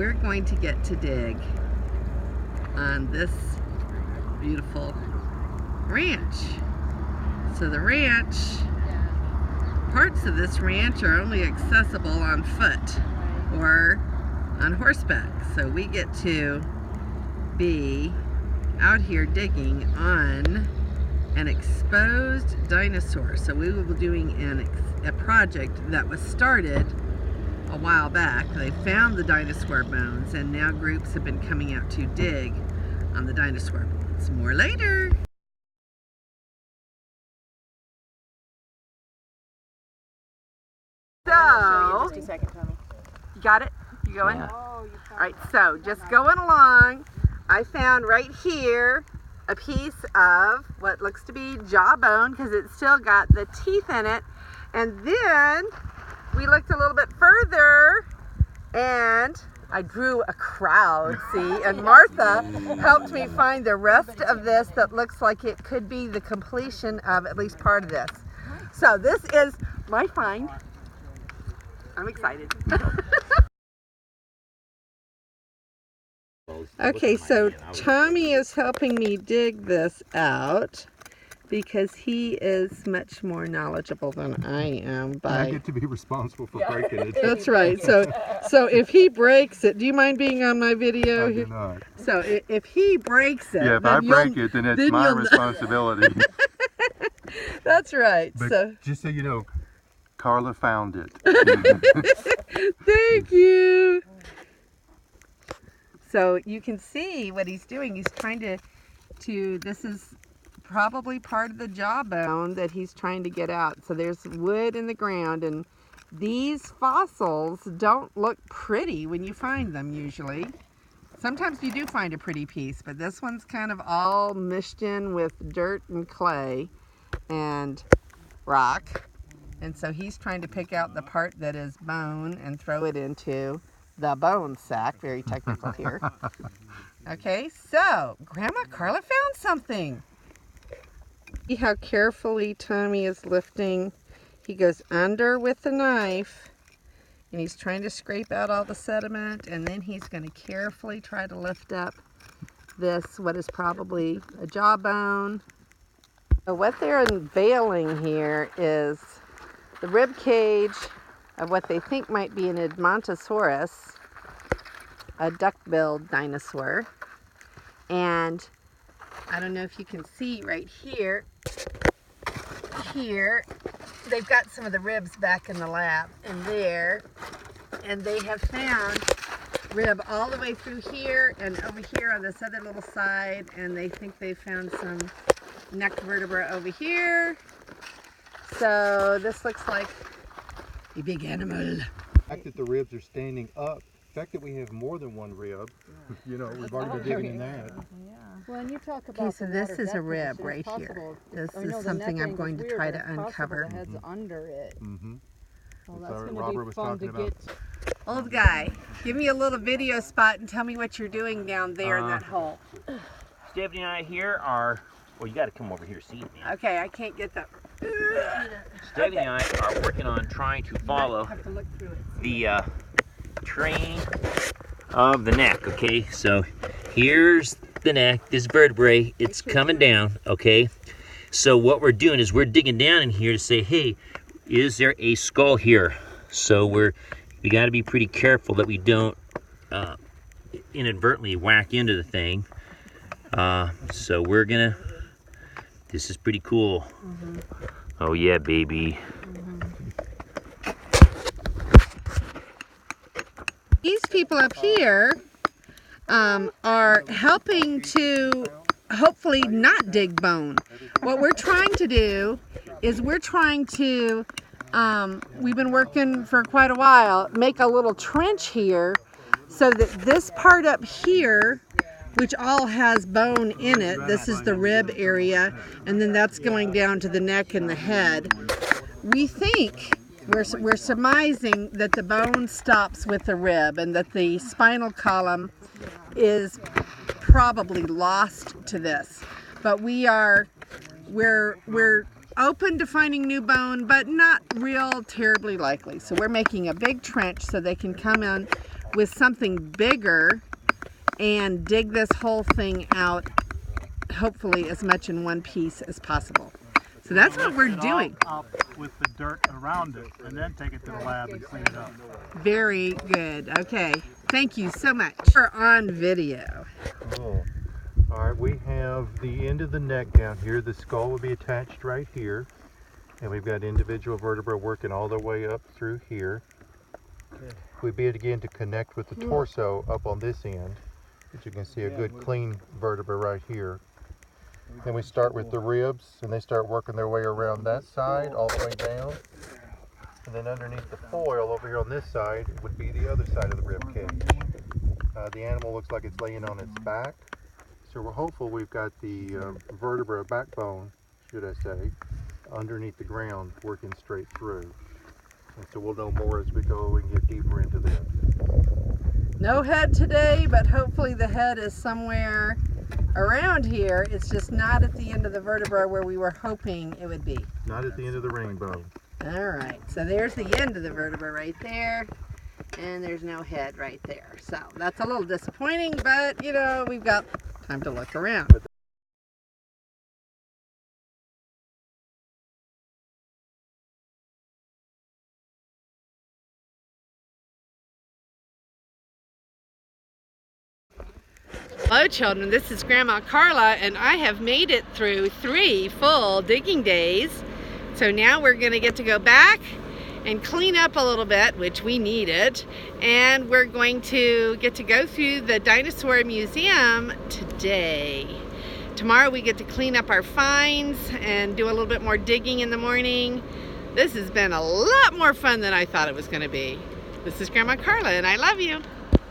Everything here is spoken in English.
we're going to get to dig on this beautiful ranch. So the ranch, parts of this ranch are only accessible on foot or on horseback. So we get to be out here digging on an exposed dinosaur. So we will be doing a project that was started a while back. They found the dinosaur bones, and now groups have been coming out to dig on the dinosaur bones. More later. So, just a second, Tommy. You got it? You going? Yeah. All right, so just going along, I found right here a piece of what looks to be jawbone because it's still got the teeth in it. And then we looked a little bit further and I drew a crowd, see? And Martha helped me find the rest of this that looks like it could be the completion of at least part of this. So this is my find. I'm excited. Okay, so Tommy is helping me dig this out because he is much more knowledgeable than I am. I get to be responsible for breaking it. That's right. So if he breaks it, do you mind being on my video? I do not. So if he breaks it, yeah, if I break it, then it's my responsibility. That's right. But so just so you know, Carla found it. Thank you. So you can see what he's doing. He's trying to this is probably part of the jawbone that he's trying to get out. So there's wood in the ground, and these fossils don't look pretty when you find them usually. Sometimes you do find a pretty piece, but this one's kind of all mished in with dirt and clay and rock. And so he's trying to pick out the part that is bone and throw it into the bone sack. Very technical here. Okay, so Grandma Carla found something. See how carefully Tommy is lifting. He goes under with the knife and he's trying to scrape out all the sediment, and then he's going to carefully try to lift up this, what is probably a jawbone. So what they're unveiling here is the rib cage of what they think might be an Edmontosaurus, a duck-billed dinosaur. And I don't know if you can see right here, they've got some of the ribs back in the lab and there, and they have found rib all the way through here and over here on this other little side, and they think they found some neck vertebra over here. So this looks like a big animal. The fact that the ribs are standing up, the fact that we have more than one rib, you know, we've already been digging in that. Yeah. Well, and you talk about Okay, so this is a rib right here. This is something I'm going to try to uncover. The head's under it. Mm-hmm. Well, That's that's what going Robert to be was fun to talking get. Old guy, give me a little video spot and tell me what you're doing down there in that hole. Stephanie and I here are, well, you got to come over here see me. Okay, I can't get that. Stephanie and I are working on trying to follow Have to look through it. the train of the neck, okay? So here's the neck, this vertebrae, it's coming down, okay? So what we're doing is we're digging down in here to say, hey, is there a skull here? So we got to be pretty careful that we don't inadvertently whack into the thing. So we're gonna, this is pretty cool. Mm-hmm. Oh yeah, baby. These people up here are helping to hopefully not dig bone. What we're trying to do is we've been working for quite a while, make a little trench here so that this part up here, which all has bone in it, this is the rib area, and then that's going down to the neck and the head. We think, we're surmising that the bone stops with the rib and that the spinal column is probably lost to this. But we're open to finding new bone, but not real terribly likely. So we're making a big trench so they can come in with something bigger and dig this whole thing out, hopefully as much in one piece as possible. So that's what we're doing. Up with the dirt around it, and then take it to the lab and clean it up. Very good. Okay. Thank you so much. We're on video. Cool. All right, we have the end of the neck down here. The skull will be attached right here. And we've got individual vertebrae working all the way up through here. We begin to connect with the torso up on this end. But you can see a good clean vertebra right here. Then we start with the ribs, and they start working their way around that side all the way down. And then underneath the foil over here on this side would be the other side of the rib cage. The animal looks like it's laying on its back. So we're hopeful we've got the vertebra backbone, should I say, underneath the ground working straight through. And so we'll know more as we go and get deeper into this. No head today, but hopefully the head is somewhere around here. It's just not at the end of the vertebra where we were hoping it would be. Not at the end of the rainbow. All right, so there's the end of the vertebra right there, and there's no head right there. So that's a little disappointing, but you know, we've got time to look around. Hello children, this is Grandma Carla, and I have made it through 3 full digging days. So now we're going to get to go back and clean up a little bit, which we needed, and we're going to get to go through the dinosaur museum today. Tomorrow we get to clean up our finds and do a little bit more digging in the morning. This has been a lot more fun than I thought it was going to be. This is Grandma Carla, and I love you.